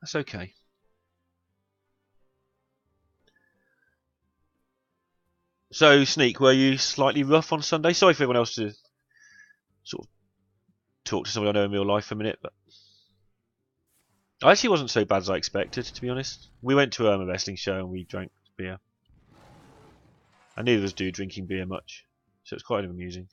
That's okay. So, Sneak, were you slightly rough on Sunday? Sorry for everyone else to sort of talk to somebody I know in real life for a minute, but I actually wasn't so bad as I expected, to be honest. We went to a wrestling show and we drank beer. And neither of us do drinking beer much, so it's quite amusing.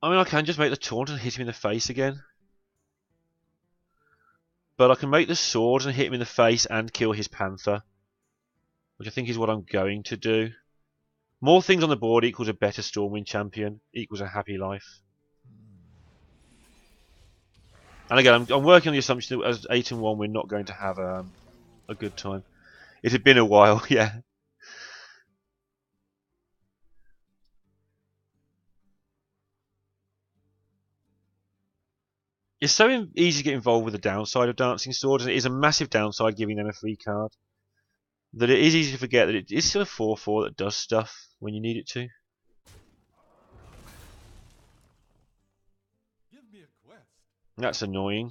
I mean, I can just make the taunt and hit him in the face again. But I can make the sword and hit him in the face and kill his panther, which I think is what I'm going to do. More things on the board equals a better Stormwind champion, equals a happy life. And again, I'm working on the assumption that as 8 and 1 we're not going to have a good time. It had been a while, yeah. It's so easy to get involved with the downside of Dancing Swords, and it is a massive downside giving them a free card. That it is easy to forget that it is still a 4/4 that does stuff when you need it to. Give me a quest. That's annoying.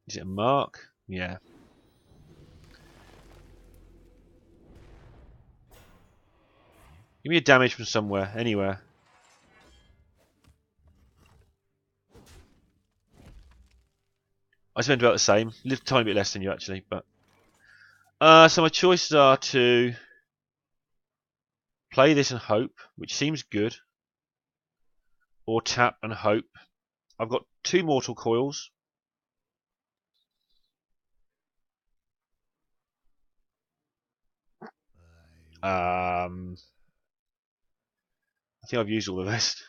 Is it a mark? Yeah. Give me a damage from somewhere, anywhere. I spend about the same, a little tiny bit less than you actually, but so my choices are to play this and hope, which seems good, or tap and hope. I've got 2 mortal coils. I think I've used all the rest.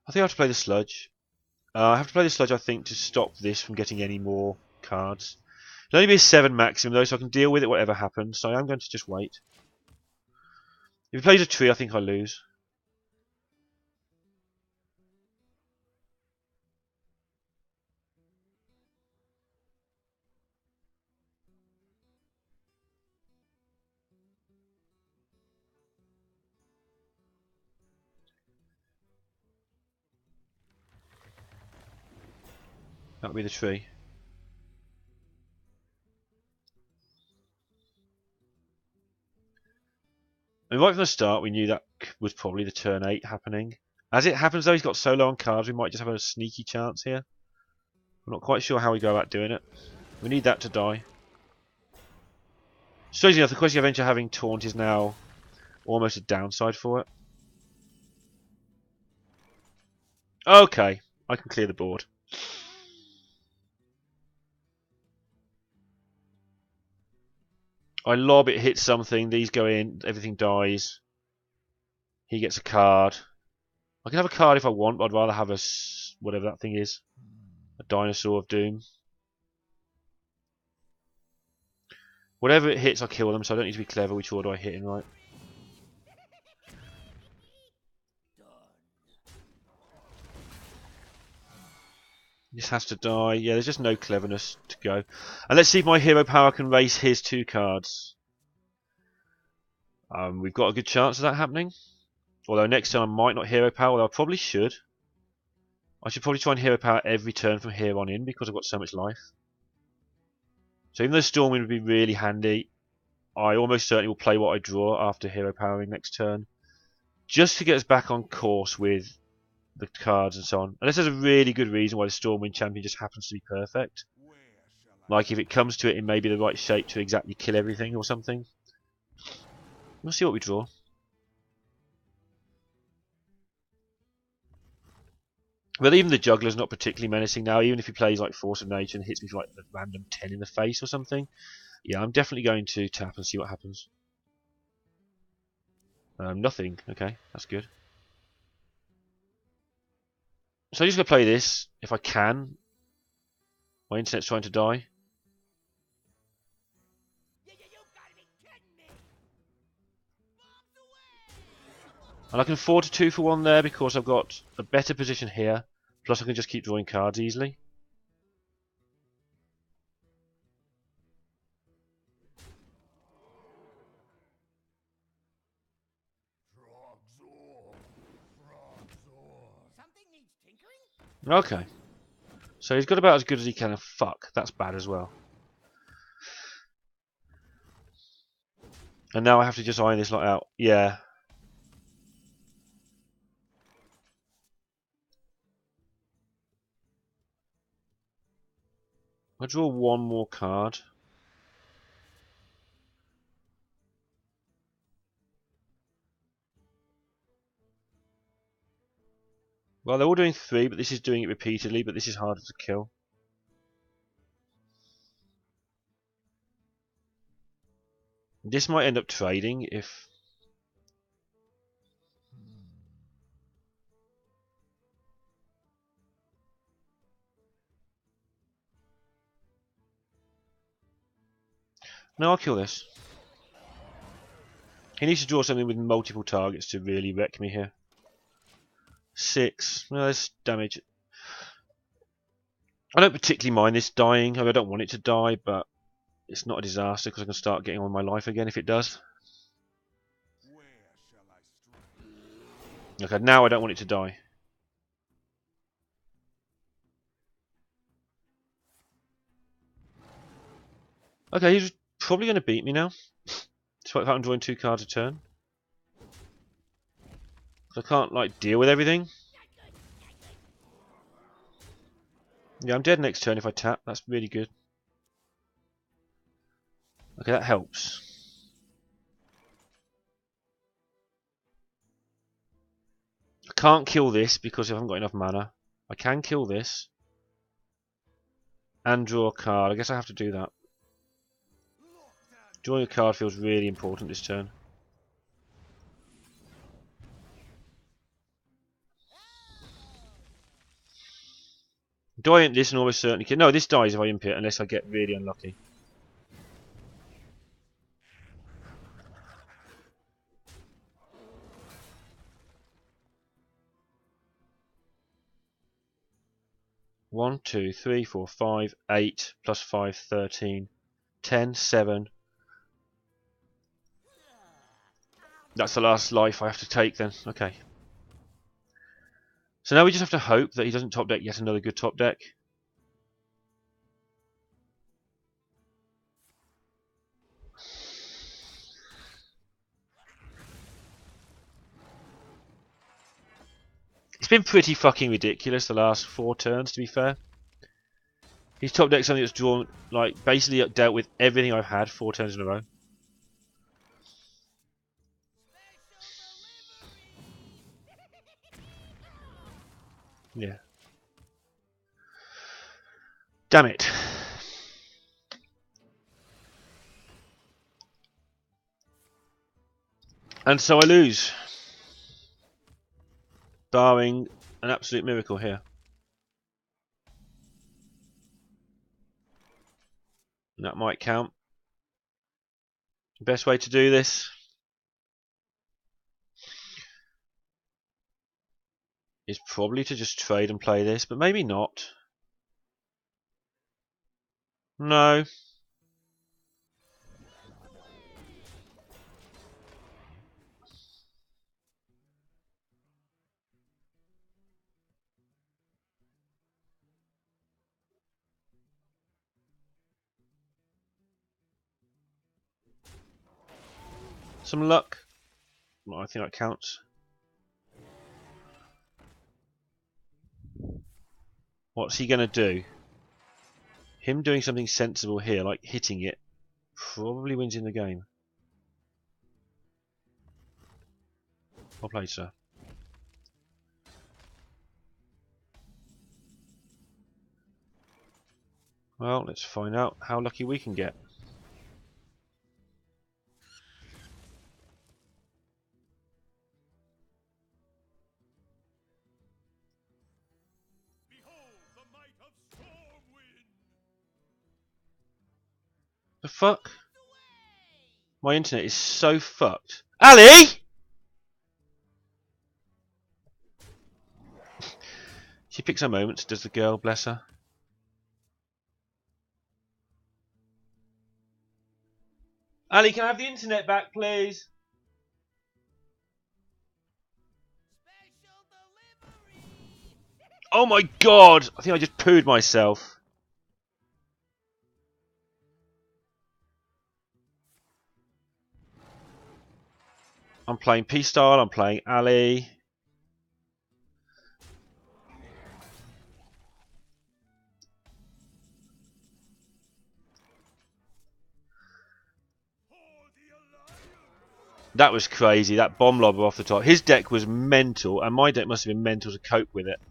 I think I have to play the sludge. I have to play the sludge, I think, to stop this from getting any more cards. It'll only be a 7 maximum though, so I can deal with it whatever happens. So I am going to just wait. If he plays a tree, I think I lose. That'll be the tree. I mean, right from the start, we knew that was probably the turn 8 happening. As it happens, though, he's got so low on cards, we might just have a sneaky chance here. I'm not quite sure how we go about doing it. We need that to die. Strangely enough, the Questing Adventure having Taunt is now almost a downside for it. Okay, I can clear the board. I lob, it hits something, these go in, everything dies. He gets a card. I can have a card if I want, but I'd rather have a whatever that thing is. A Dinosaur of Doom. Whatever it hits, I kill them, so I don't need to be clever which order I hit in, right? This has to die. Yeah, there's just no cleverness to go. And let's see if my hero power can race his 2 cards. We've got a good chance of that happening. Although next time I might not hero power, although I probably should. I should probably try and hero power every turn from here on in because I've got so much life. So even though Stormwind would be really handy, I almost certainly will play what I draw after hero powering next turn. Just to get us back on course with the cards and so on. Unless there's a really good reason why the Stormwind champion just happens to be perfect. Like if it comes to it in maybe the right shape to exactly kill everything or something. We'll see what we draw. But even the Juggler's not particularly menacing now, even if he plays like Force of Nature and hits me for like a random 10 in the face or something. Yeah, I'm definitely going to tap and see what happens. Nothing. Okay, that's good. So I'm just going to play this, if I can. My internet's trying to die. And I can afford to 2 for 1 there because I've got a better position here. Plus I can just keep drawing cards easily. Okay. So he's got about as good as he can, and fuck, that's bad as well. And now I have to just iron this lot out. Yeah. I draw one more card. Well, they're all doing 3, but this is doing it repeatedly, but this is harder to kill. This might end up trading if... No, I'll kill this. He needs to draw something with multiple targets to really wreck me here. 6. No, there's damage. I don't particularly mind this dying. I mean, I don't want it to die, but it's not a disaster because I can start getting on my life again if it does. Okay, now I don't want it to die. Okay, he's probably going to beat me now. So I'm drawing 2 cards a turn. I can't, like, deal with everything. Yeah, I'm dead next turn if I tap. That's really good. Okay, that helps. I can't kill this because I haven't got enough mana. I can kill this. And draw a card. I guess I have to do that. Drawing a card feels really important this turn. Do I imp this and almost certainly kill? No, this dies if I imp it unless I get really unlucky. One, 2, 3, 4, 5, 8, plus 5, 13, 10, 7. That's the last life I have to take then. Okay. So now we just have to hope that he doesn't top deck yet another good top deck. It's been pretty fucking ridiculous the last 4 turns, to be fair. He's top decked something that's drawn, like, basically dealt with everything I've had 4 turns in a row. Yeah. Damn it. And so I lose. Barring an absolute miracle here. And that might count. Best way to do this is probably to just trade and play this, but maybe not. No. Some luck. Well, I think that counts. What's he going to do? Him doing something sensible here, like hitting it, probably wins in the game. Well played, sir. Well, let's find out how lucky we can get. The fuck? My internet is so fucked. Ali! She picks her moments, does the girl, bless her. Ali, can I have the internet back, please? Oh my god! I think I just pooed myself. I'm playing P-Style, I'm playing Ali. That was crazy, that bomb lobber off the top. His deck was mental, and my deck must have been mental to cope with it.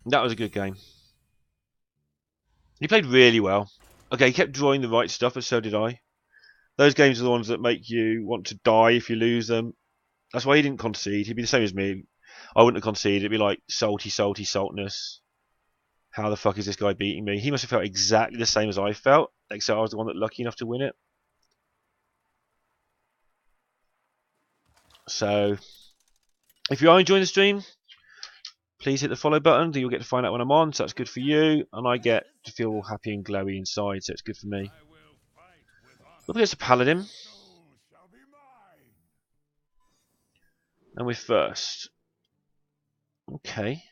That was a good game. He played really well. Okay, he kept drawing the right stuff, but so did I. Those games are the ones that make you want to die if you lose them. That's why he didn't concede. He'd be the same as me. I wouldn't have conceded. It'd be like salty, salty, saltness. How the fuck is this guy beating me? He must have felt exactly the same as I felt, except I was the one that lucky enough to win it. So, if you are enjoying the stream, please hit the follow button. You'll get to find out when I'm on, so that's good for you. And I get to feel all happy and glowy inside, so it's good for me. Up against a paladin. And we're first. Okay.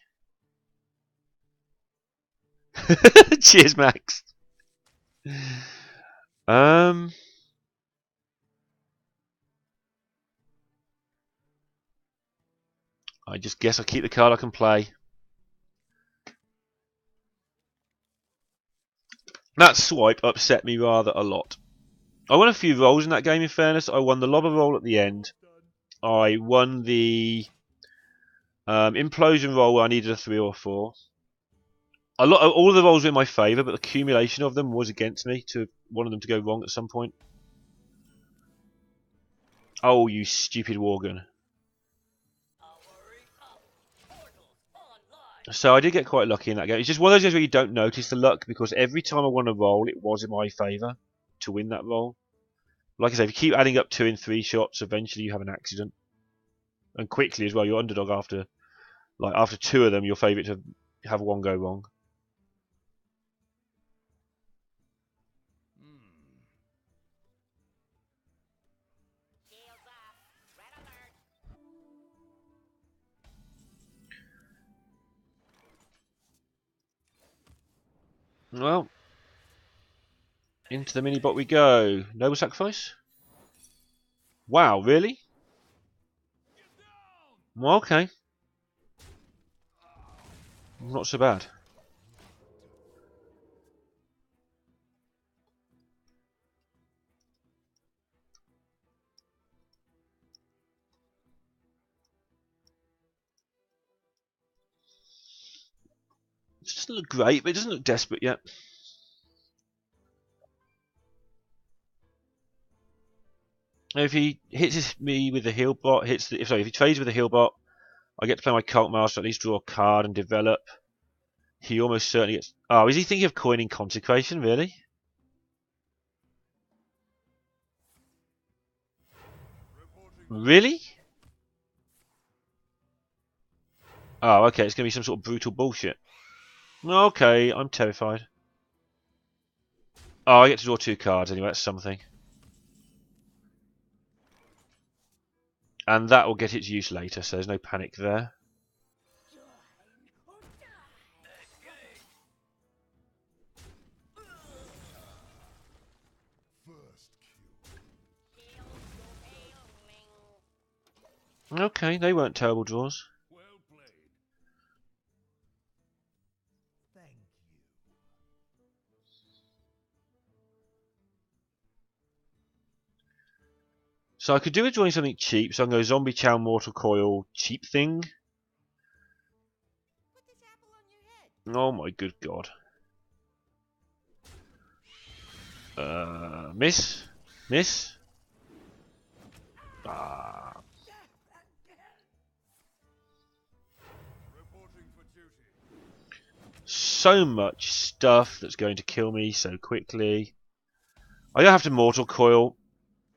Cheers, Max. I just guess I'll keep the card I can play. That swipe upset me rather a lot. I won a few rolls in that game, in fairness. I won the lobber roll at the end. I won the implosion roll where I needed a 3 or 4. All of the rolls were in my favour, but the accumulation of them was against me. To one of them to go wrong at some point. Oh, you stupid Worgen. So I did get quite lucky in that game. It's just one of those games where you don't notice the luck, because every time I won a roll, it was in my favour to win that roll. Like I say, if you keep adding up 2 and 3 shots, eventually you have an accident. And quickly as well, you're underdog after 2 of them, your favourite to have one go wrong. Well, into the mini bot we go. Noble sacrifice? Wow, really? Well, okay. Not so bad. It doesn't look great, but it doesn't look desperate yet. If he hits me with the heal bot, if he trades with the heal bot, I get to play my Cult Master, at least draw a card and develop. He almost certainly gets... Oh, is he thinking of coining Consecration, really? Really? Oh, okay, it's going to be some sort of brutal bullshit. Okay, I'm terrified. Oh, I get to draw 2 cards anyway, that's something. And that will get its use later, so there's no panic there. Okay, they weren't terrible draws. So I could do with drawing something cheap, so I can go Zombie Chow, Mortal Coil, cheap thing. Oh my good god. Miss? Miss? Ah. So much stuff that's going to kill me so quickly. I don't have to Mortal Coil,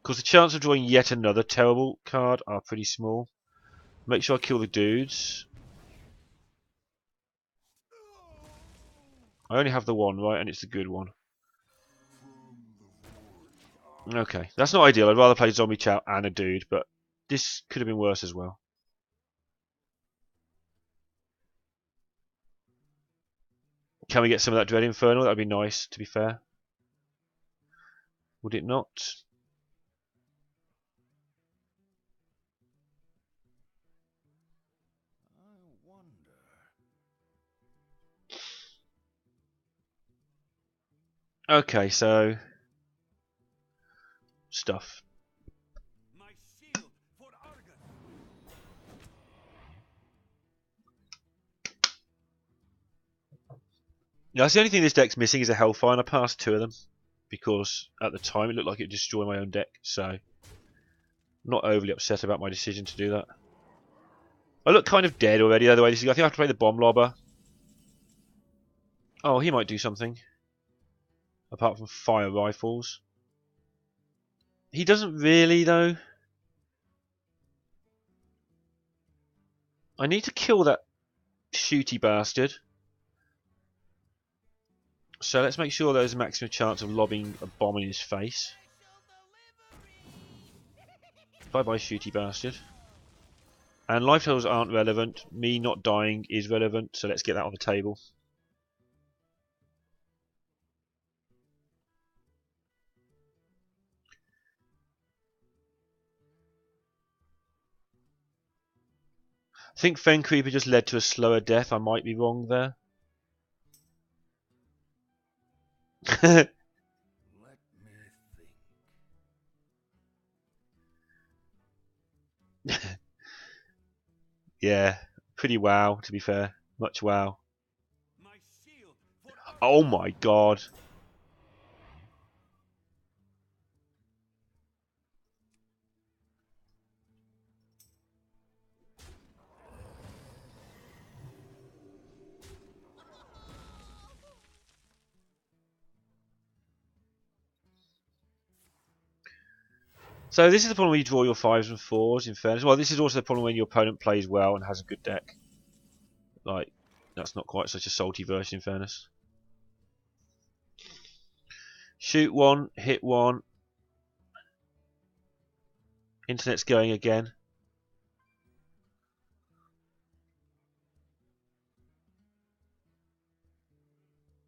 because the chance of drawing yet another terrible card are pretty small. Make sure I kill the dudes. I only have the one, right, and it's the good one. Okay, that's not ideal. I'd rather play Zombie Chow and a dude, but this could have been worse as well. Can we get some of that Dread Infernal? That'd be nice, to be fair. Would it not? Okay, so stuff. Yeah, that's the only thing this deck's missing is a Hellfire, and I passed 2 of them because at the time it looked like it would destroy my own deck, so I'm not overly upset about my decision to do that. I look kind of dead already, though, the way this is. I think I have to play the Bomb Lobber. Oh, he might do something. Apart from fire rifles. He doesn't really, though. I need to kill that shooty bastard. So let's make sure there's a maximum chance of lobbing a bomb in his face. Bye bye, shooty bastard. And life totals aren't relevant. Me not dying is relevant, so let's get that on the table. I think Fen Creeper just led to a slower death. I might be wrong there. Yeah, pretty wow, to be fair. Much wow. Oh my god. So this is the problem when you draw your 5s and 4s, in fairness. Well, this is also the problem when your opponent plays well and has a good deck. Like, that's not quite such a salty version, in fairness. Shoot 1, hit 1. Internet's going again.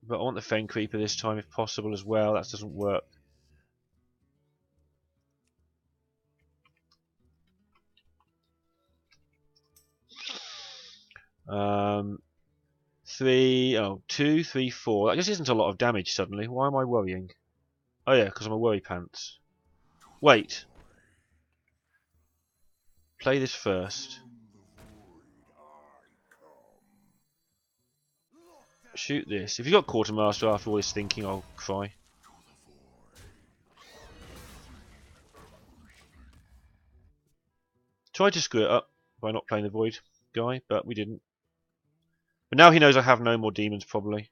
But I want the Fen Creeper this time if possible as well. That doesn't work. Um, 2, 3, 4. That just isn't a lot of damage suddenly. Why am I worrying? Oh yeah, because I'm a worry pants. Wait. Play this first. Shoot this. If you've got Quartermaster after all this thinking, I'll cry. Tried to screw it up by not playing the Void guy, but we didn't. But now he knows I have no more demons, probably.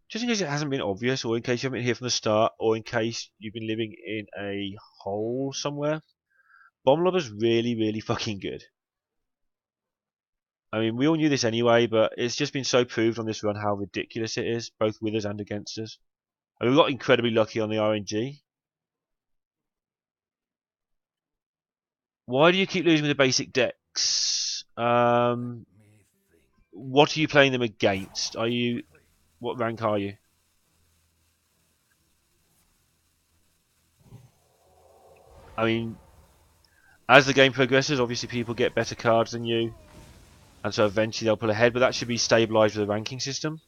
Just in case it hasn't been obvious, or in case you haven't been here from the start, or in case you've been living in a hole somewhere, Bomb Lobber's really, really fucking good. I mean, we all knew this anyway, but it's just been so proved on this run how ridiculous it is, both with us and against us. I mean, we got incredibly lucky on the RNG. Why do you keep losing with the basic decks? What are you playing them against? Are you... What rank are you? I mean, as the game progresses, obviously people get better cards than you, and so eventually they'll pull ahead, but that should be stabilised with a ranking system.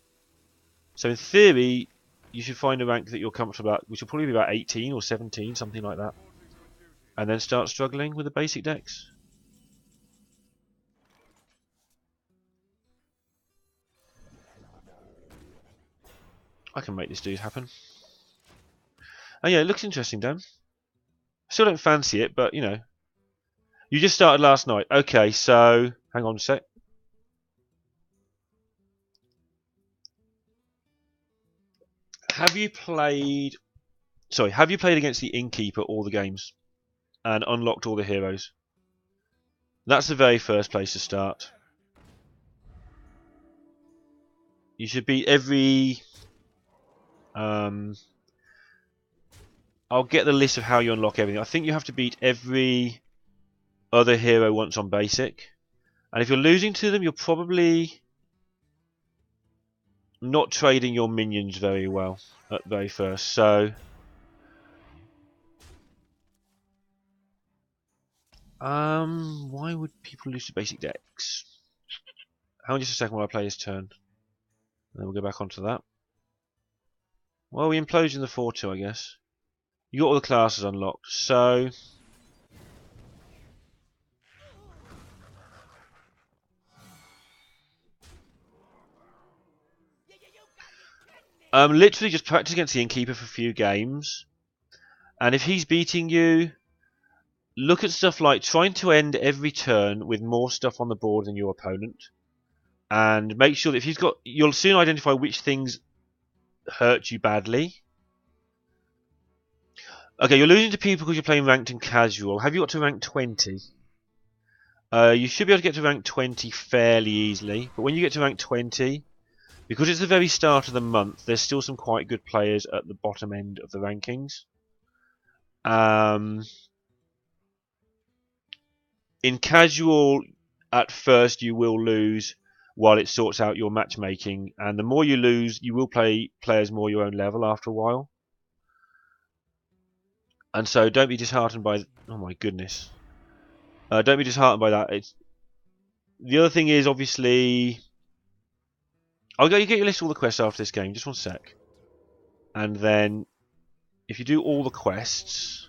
So in theory, you should find a rank that you're comfortable at, which will probably be about 18 or 17, something like that, and then start struggling with the basic decks. I can make this dude happen. Oh yeah, it looks interesting, Dan. Still don't fancy it, but you know. You just started last night. Okay, so hang on a sec. Have you played? Sorry, have you played against the Innkeeper all the games and unlocked all the heroes? That's the very first place to start. You should beat every. I'll get the list of how you unlock everything. I think you have to beat every other hero once on basic, and if you're losing to them, you're probably not trading your minions very well at the very first. So, why would people lose to basic decks? Hang on just a second while I play this turn, and then we'll go back onto that. Well, we implosion the 4-2, I guess. You got all the classes unlocked, so literally just practice against the Innkeeper for a few games, and if he's beating you, look at stuff like trying to end every turn with more stuff on the board than your opponent, and make sure that if he's got, you'll soon identify which things hurt you badly. Okay, you're losing to people because you're playing ranked and casual. Have you got to rank 20? You should be able to get to rank 20 fairly easily, but when you get to rank 20, because it's the very start of the month, there's still some quite good players at the bottom end of the rankings. In casual, at first you will lose while it sorts out your matchmaking, and the more you lose, you will play players more your own level after a while. And so don't be disheartened by... Oh my goodness. Don't be disheartened by that. The other thing is, obviously... I'll get you list all the quests after this game, just one sec. And then, if you do all the quests,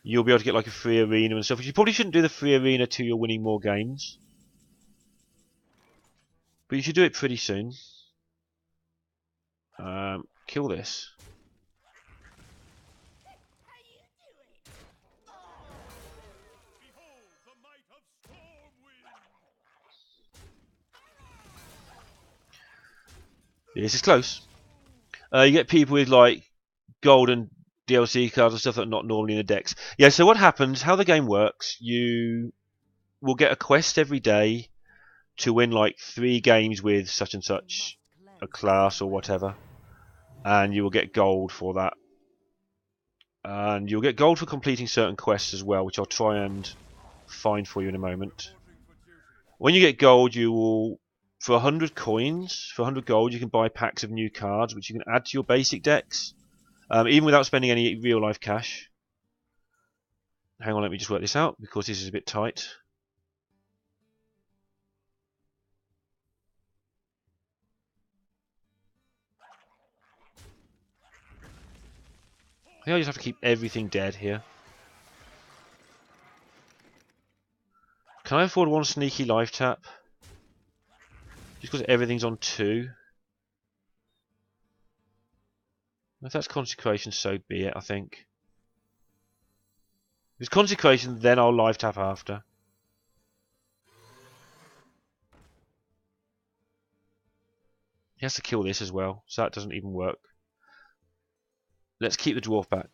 you'll be able to get like a free arena and stuff. You probably shouldn't do the free arena till you're winning more games. But you should do it pretty soon. Kill this. This is close. You get people with like golden DLC cards and stuff that are not normally in the decks. Yeah, so what happens, how the game works, you will get a quest every day to win like 3 games with such and such a class or whatever. And you will get gold for that. And you'll get gold for completing certain quests as well, which I'll try and find for you in a moment. When you get gold, you will... For 100 coins, for 100 gold, you can buy packs of new cards, which you can add to your basic decks, even without spending any real-life cash. Hang on, let me just work this out, because this is a bit tight. I think I just have to keep everything dead here. Can I afford one sneaky life tap? Just because everything's on 2. If that's consecration, so be it, I think. If it's consecration, then I'll life tap after. He has to kill this as well, so that doesn't even work. Let's keep the dwarf back.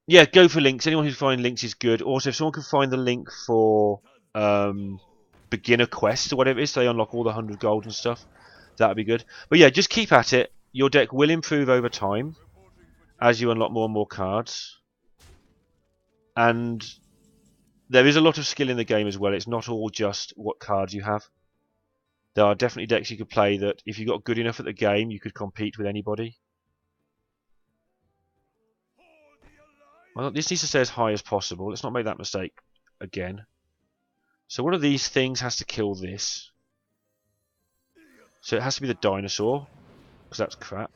Yeah, go for links. Anyone who finds links is good. Also, if someone can find the link for beginner quests or whatever it is, so they unlock all the 100 gold and stuff, that would be good. But yeah, just keep at it. Your deck will improve over time as you unlock more and more cards. And there is a lot of skill in the game as well. It's not all just what cards you have. There are definitely decks you could play that, if you got good enough at the game, you could compete with anybody. Well, this needs to stay as high as possible. Let's not make that mistake again. So one of these things has to kill this. So it has to be the dinosaur, because that's crap.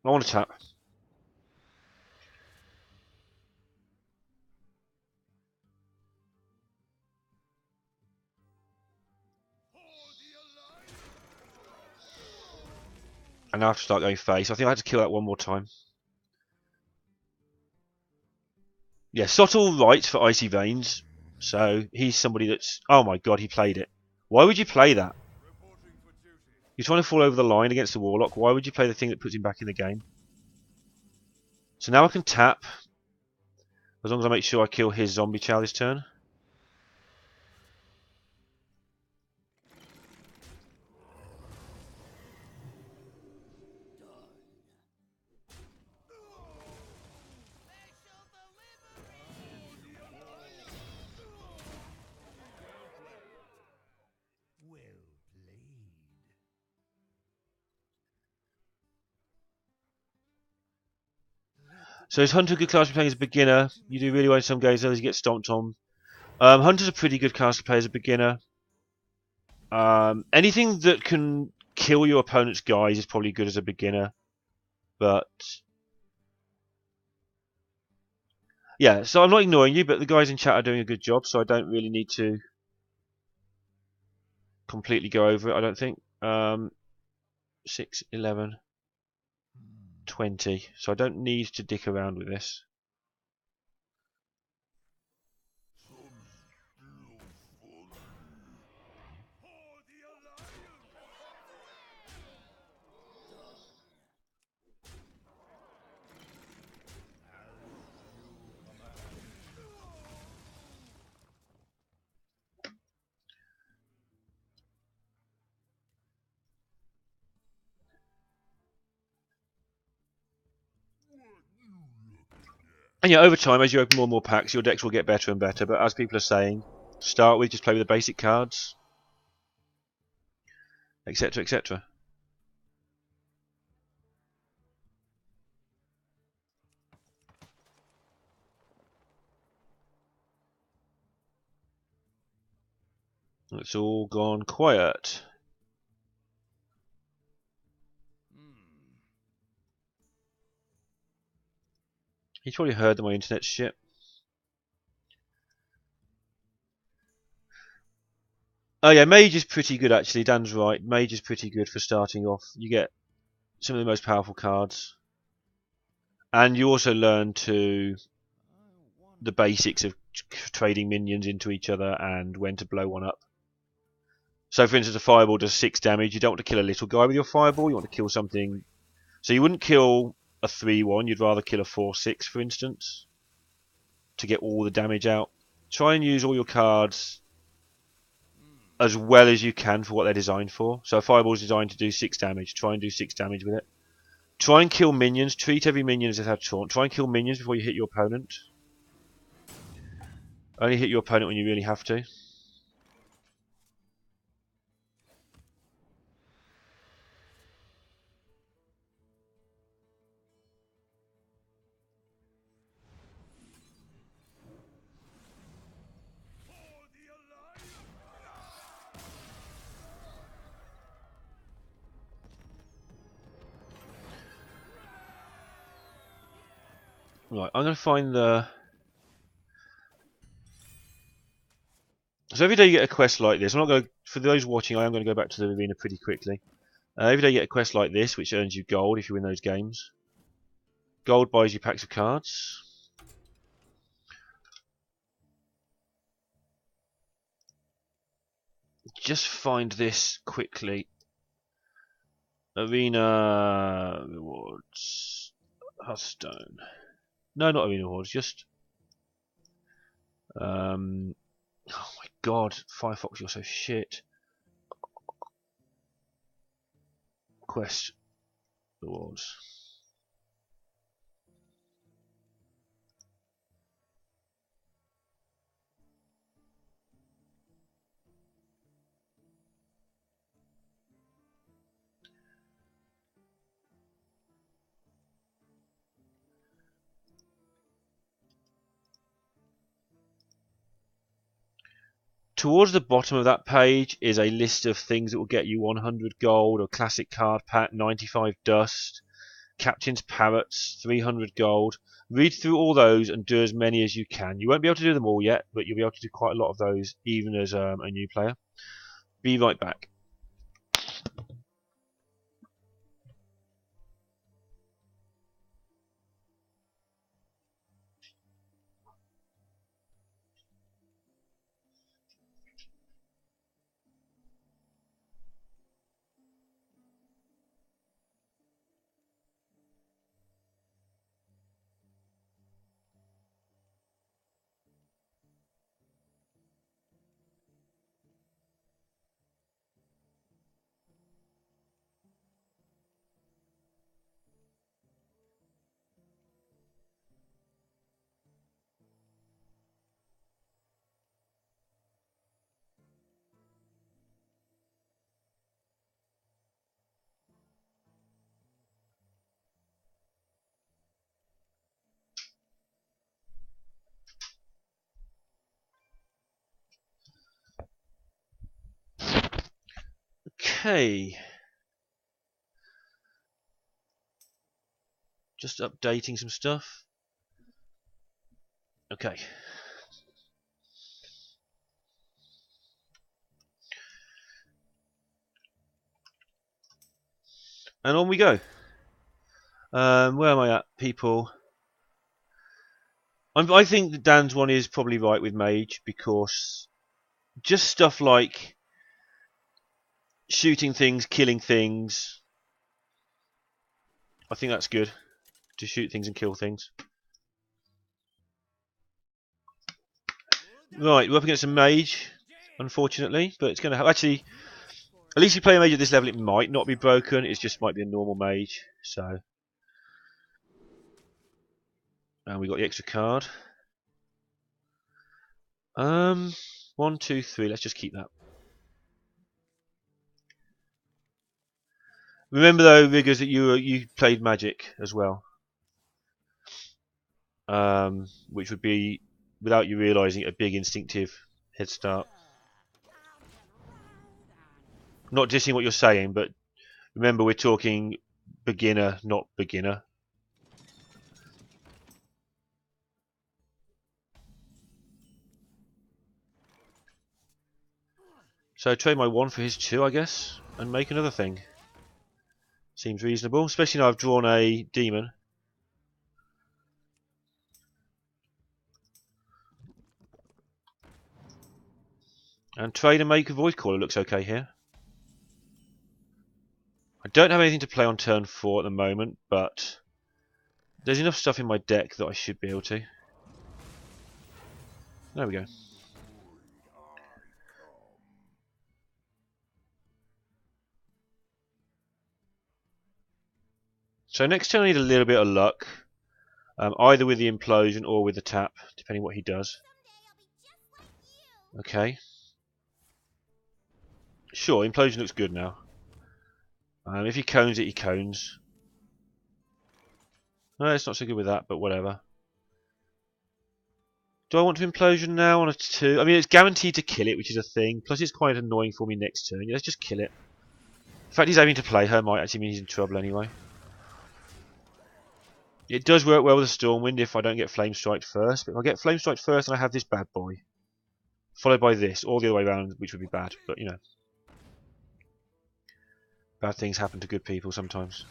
I want to tap. And I have to start going face. I think I had to kill that one more time. Yeah, Sottle writes for Icy Veins. So he's somebody that's... Oh my god, he played it. Why would you play that? You're trying to fall over the line against the Warlock. Why would you play the thing that puts him back in the game? So now I can tap. As long as I make sure I kill his zombie chow this turn. So is Hunter a good class to play as a beginner? You do really well in some games, others you get stomped on. Hunter's a pretty good class to play as a beginner. Anything that can kill your opponent's guys is probably good as a beginner. But yeah, so I'm not ignoring you, but the guys in chat are doing a good job, so I don't really need to completely go over it, I don't think. 6, 11, 20. So I don't need to dick around with this. And yeah, over time, as you open more and more packs, your decks will get better and better. But as people are saying, start with just play with the basic cards, etc., etc. It's all gone quiet. He's probably heard that my internet's shit. Oh yeah, Mage is pretty good actually. Dan's right. Mage is pretty good for starting off. You get some of the most powerful cards, and you also learn the basics of trading minions into each other and when to blow one up. So, for instance, a fireball does 6 damage. You don't want to kill a little guy with your fireball. You want to kill something. So you wouldn't kill a 3-1. You'd rather kill a 4-6, for instance, to get all the damage out. Try and use all your cards as well as you can for what they're designed for. So a fireball is designed to do 6 damage. Try and do 6 damage with it. Try and kill minions. Treat every minion as if they have taunt. Try and kill minions before you hit your opponent. Only hit your opponent when you really have to. Right, I'm going to find the... So every day you get a quest like this. I'm not going to... For those watching, I am going to go back to the arena pretty quickly. Every day you get a quest like this, which earns you gold if you win those games. Gold buys you packs of cards. Just find this quickly. Arena rewards. Hearthstone. No, not arena rewards. Just. Oh my god, Firefox, you're so shit. Quest rewards. Towards the bottom of that page is a list of things that will get you 100 gold, or classic card pack, 95 dust, Captain's Parrots, 300 gold. Read through all those and do as many as you can. You won't be able to do them all yet, but you'll be able to do quite a lot of those, even as a new player. Be right back. Okay. Just updating some stuff. Okay. And on we go. Where am I at, people? I think that Dan's one is probably right with Mage, because just stuff like shooting things, killing things, I think that's good. To shoot things and kill things. Right, we're up against a Mage, unfortunately, but it's going to have... Actually, at least if you play a Mage at this level, it might not be broken, it just might be a normal Mage, so... And we got the extra card. 1, 2, 3. Let's just keep that. Remember though, Riggers, that you played Magic as well, which would be, without you realising, a big instinctive head start. Not dissing what you're saying, but remember we're talking beginner, not beginner. So trade my 1 for his 2, I guess, and make another thing. Seems reasonable, especially now I've drawn a demon. And trade and make a Void Caller looks okay here. I don't have anything to play on turn 4 at the moment, but there's enough stuff in my deck that I should be able to. There we go. So next turn I need a little bit of luck, either with the implosion or with the tap, depending what he does. Okay. Sure, implosion looks good now. If he cones it, he cones. No, it's not so good with that, but whatever. Do I want to implosion now on a 2? I mean, it's guaranteed to kill it, which is a thing. Plus, it's quite annoying for me next turn. Yeah, let's just kill it. The fact he's having to play her might actually mean he's in trouble anyway. It does work well with a Stormwind if I don't get Flame Strike first. But if I get Flame Strike first and I have this bad boy, followed by this, or the other way around, which would be bad. But, you know. Bad things happen to good people sometimes.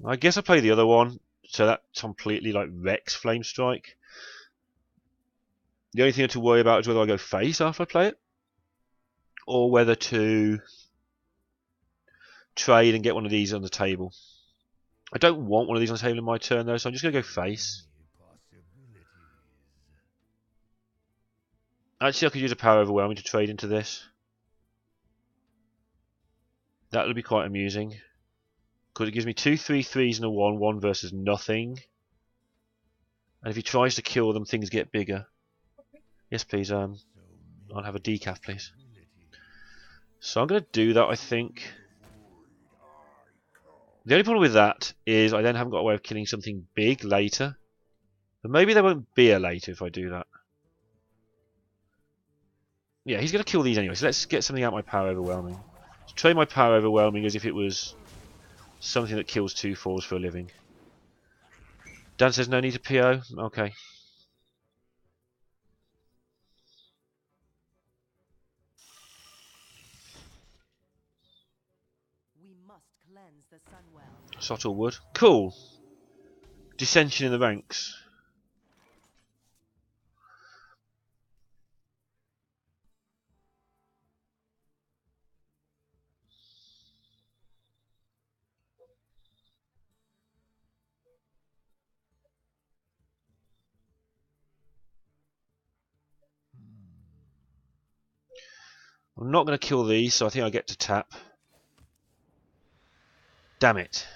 I guess I play the other one, so that completely like wrecks Flame Strike. The only thing to worry about is whether I go face after I play it, or whether to trade and get one of these on the table. I don't want one of these on the table in my turn though, so I'm just going to go face. Actually, I could use a Power Overwhelming to trade into this. That would be quite amusing. Because it gives me 2 3/3s and a 1 versus nothing. And if he tries to kill them, things get bigger. Yes, please. I'll have a decaf, please. So I'm going to do that, I think. The only problem with that is I then haven't got a way of killing something big later. But maybe there won't be a later if I do that. Yeah, he's going to kill these anyway, so let's get something out of my Power Overwhelming. Let's trade my Power Overwhelming as if it was Something that kills 2/4s for a living. Dan says no need to PO. Okay. We must cleanse the Sunwell. Sottle wood. Cool. Dissension in the ranks. I'm not going to kill these, so I think I get to tap. Damn it.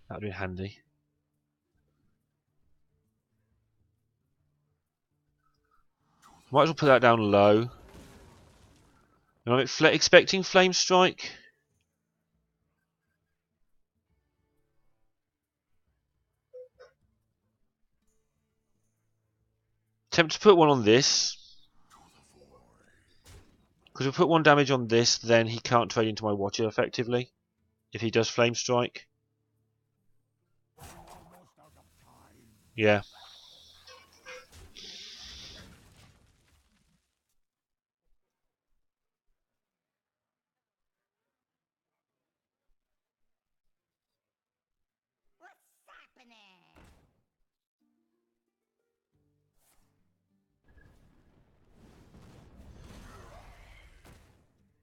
That would be handy. Might as well put that down low. And I'm expecting Flame Strike. Attempt to put one on this. Because if we put 1 damage on this, then he can't trade into my Watcher effectively. If he does Flame Strike. Yeah. What's happening?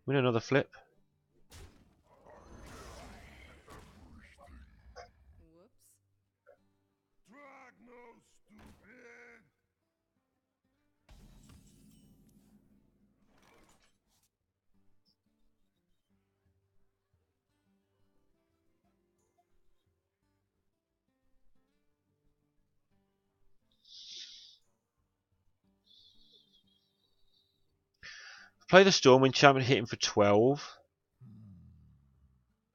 Win another flip. Whoops. Play the Stormwind Champion, hit him for 12.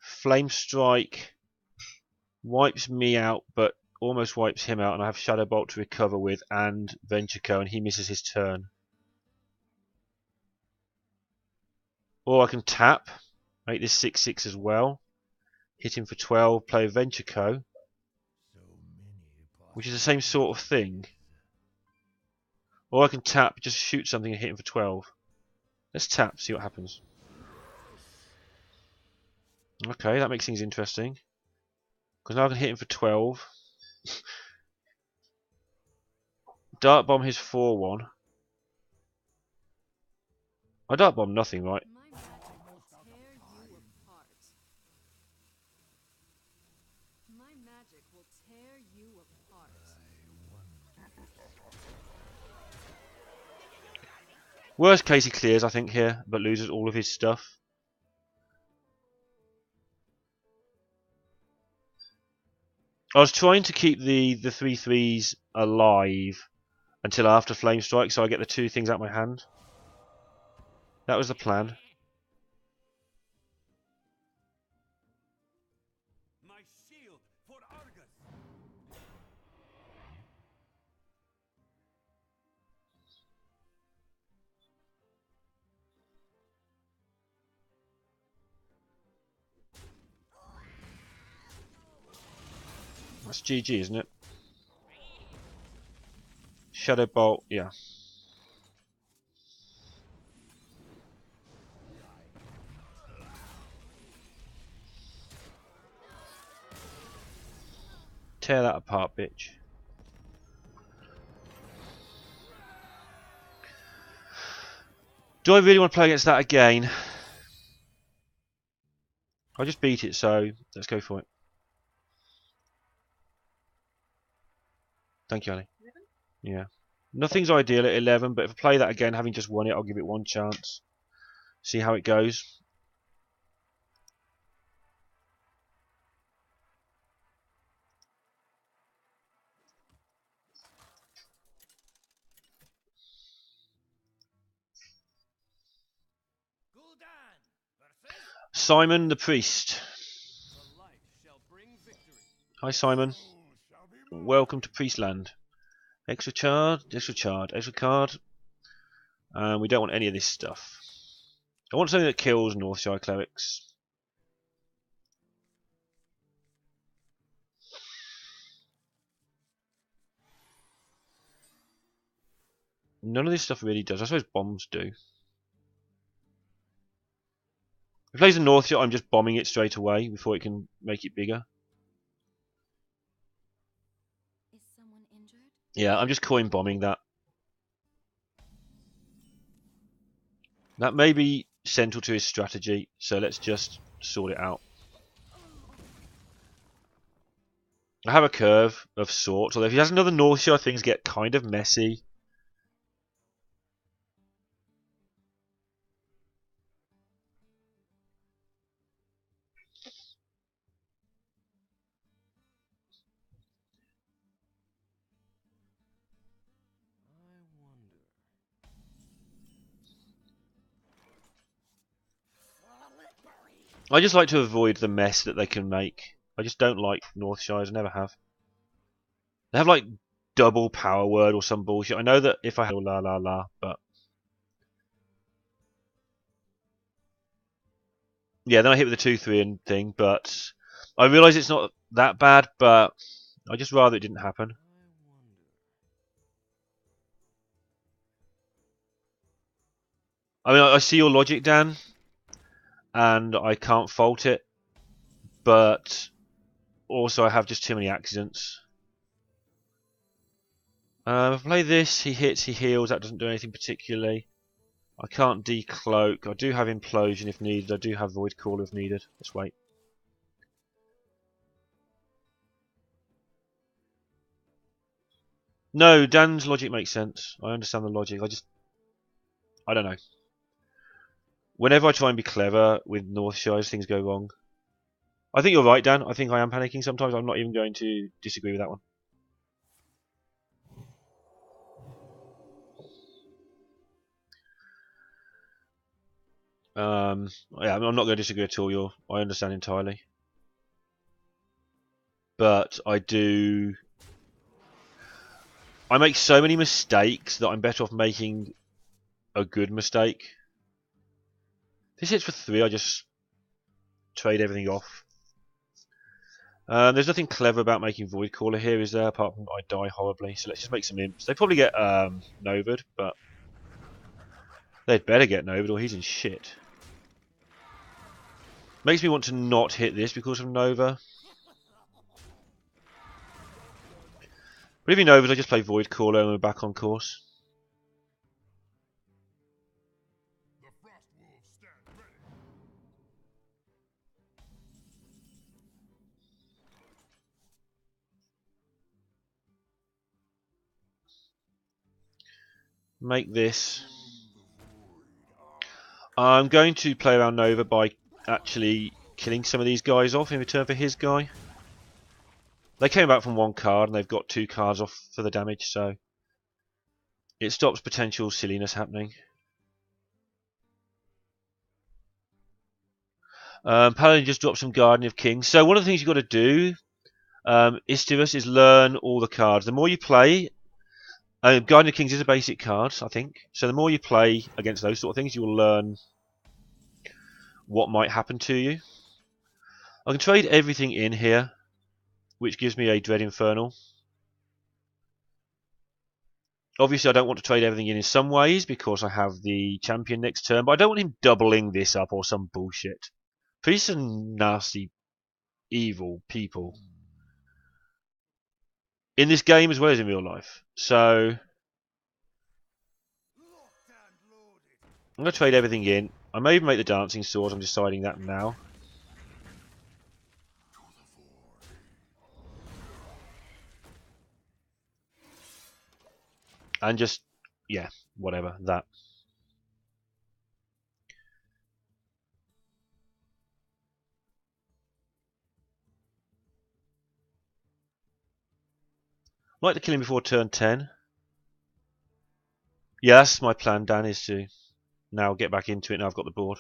Flame Strike wipes me out, but almost wipes him out, and I have Shadow Bolt to recover with and Venture Co, and he misses his turn. Or I can tap, make this 6/6 as well, hit him for 12, play Venture Co, which is the same sort of thing. Or I can tap, just shoot something and hit him for 12. Let's tap, see what happens. Okay, that makes things interesting. Because now I can hit him for 12. Dart Bomb his 4/1. I Dart Bomb nothing, right? My magic will tear you apart. My magic will tear you apart. Worst case he clears, I think, here, but loses all of his stuff. I was trying to keep the 3/3s alive until after Flame Strike, so I get the 2 things out of my hand. That was the plan. My shield for Argus. That's GG, isn't it? Shadow Bolt, yeah. Tear that apart, bitch. Do I really want to play against that again? I just beat it, so let's go for it. Thank you, Ali. Yeah. Nothing's ideal at 11, but if I play that again, having just won it, I'll give it 1 chance. See how it goes. Gul'dan versus Simon the Priest. the light shall bring victory. Hi, Simon. Welcome to Priestland. Extra charge, extra charge, extra card. And we don't want any of this stuff. I want something that kills Northshire Clerics. None of this stuff really does. I suppose bombs do. If it plays the north shot, I'm just bombing it straight away before it can make it bigger. Is someone injured? Yeah, I'm just coin bombing that. That may be central to his strategy, so let's just sort it out. I have a curve of sorts, although if he has another north shore, things get kind of messy. I just like to avoid the mess that they can make. I just don't like Northshires, never have. They have like double power word or some bullshit. I know that if I had la la la, but yeah, then I hit with the 2-3 and thing, but I realise it's not that bad, but I just rather it didn't happen. I mean, I see your logic, Dan, and I can't fault it, but also I have just too many accidents. If I play this, he hits, he heals, that doesn't do anything particularly. I can't decloak. I do have implosion if needed. I do have void call if needed. Let's wait. No, Dan's logic makes sense. I understand the logic. I don't know. Whenever I try and be clever with Northshires, things go wrong. I think you're right, Dan. I think I am panicking sometimes. I'm not even going to disagree with that one. Yeah, I'm not going to disagree at all. I understand entirely. But I make so many mistakes that I'm better off making a good mistake. This hits for 3, I just trade everything off. There's nothing clever about making Void Caller here, is there? Apart from I die horribly, so let's just make some imps. They probably get Nova'd, but they'd better get Nova'd or he's in shit. Makes me want to not hit this because of Nova. But if he Nova'd, I just play Void Caller and we're back on course. Make this. I'm going to play around Nova by actually killing some of these guys off in return for his guy. They came back from 1 card and they've got 2 cards off for the damage, so it stops potential silliness happening. Paladin just dropped some Guardian of Kings. So one of the things you've got to do, Istivus, is learn all the cards. The more you play, Guardian of Kings is a basic card, I think. So the more you play against those sort of things, you will learn what might happen to you. I can trade everything in here, which gives me a Dread Infernal. Obviously, I don't want to trade everything in some ways because I have the champion next turn, but I don't want him doubling this up or some bullshit. Priests are nasty, evil people. In this game as well as in real life. So I'm going to trade everything in. I may even make the dancing sword. I'm deciding that now. And just, yeah, whatever, that. I'd like to kill him before turn 10. Yeah, that's my plan, Dan, is to now get back into it now I've got the board.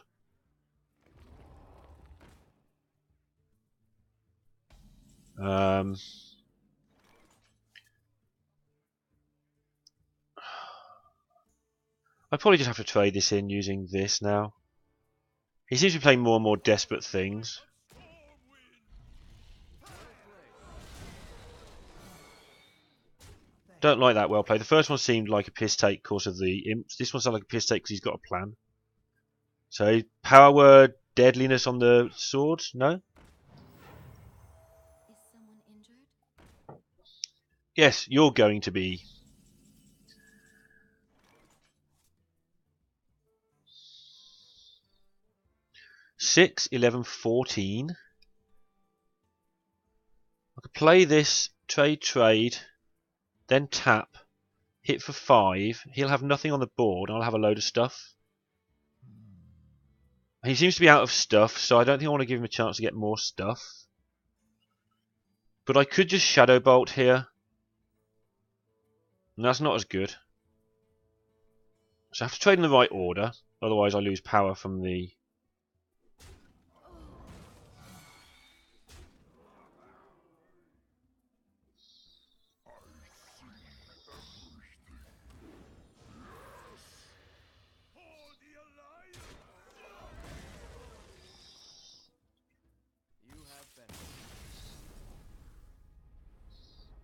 I probably just have to trade this in using this now. He seems to be playing more and more desperate things. Don't like that, well played. The first one seemed like a piss take because of the imps. This one sounds like a piss take because he's got a plan. So, power word, deadliness on the sword? No? Is someone injured? Yes, you're going to be. Six, 11, 14. I could play this, trade, then tap, hit for 5. He'll have nothing on the board, and I'll have a load of stuff. He seems to be out of stuff, so I don't think I want to give him a chance to get more stuff. But I could just Shadow Bolt here. And that's not as good. So I have to trade in the right order, otherwise I lose power from the... For the Alliance! You have been.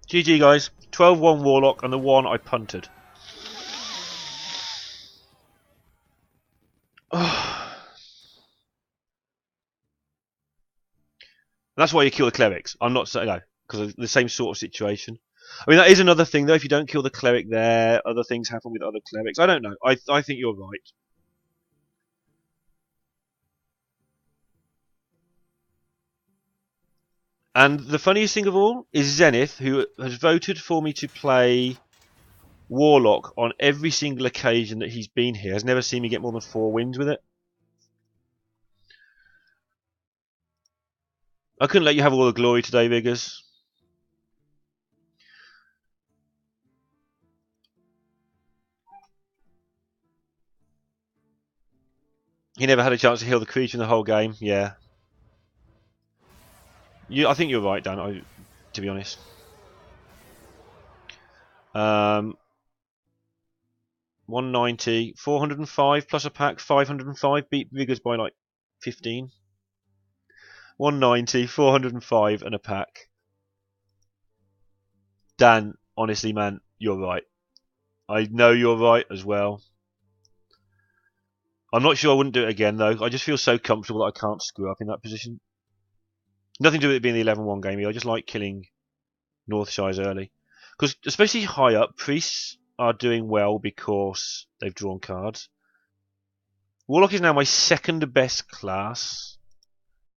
GG guys, 12-1 Warlock and the one I punted. That's why you kill the clerics. I'm not saying no, because of the same sort of situation. I mean, that is another thing though. If you don't kill the cleric there, other things happen with other clerics. I don't know. I think you're right. And the funniest thing of all is Zenith, who has voted for me to play Warlock on every single occasion that he's been here, has never seen me get more than 4 wins with it. I couldn't let you have all the glory today, Viggers. He never had a chance to heal the creature in the whole game. Yeah. I think you're right, Dan, to be honest. 190, 405 plus a pack, 505. Beat Viggers by like 15. 190, 405 and a pack. Dan, honestly, man, you're right. I know you're right as well. I'm not sure I wouldn't do it again, though. I just feel so comfortable that I can't screw up in that position. Nothing to do with it being the 11-1 game. I just like killing Northshires early. Because, especially high up, priests are doing well because they've drawn cards. Warlock is now my second best class.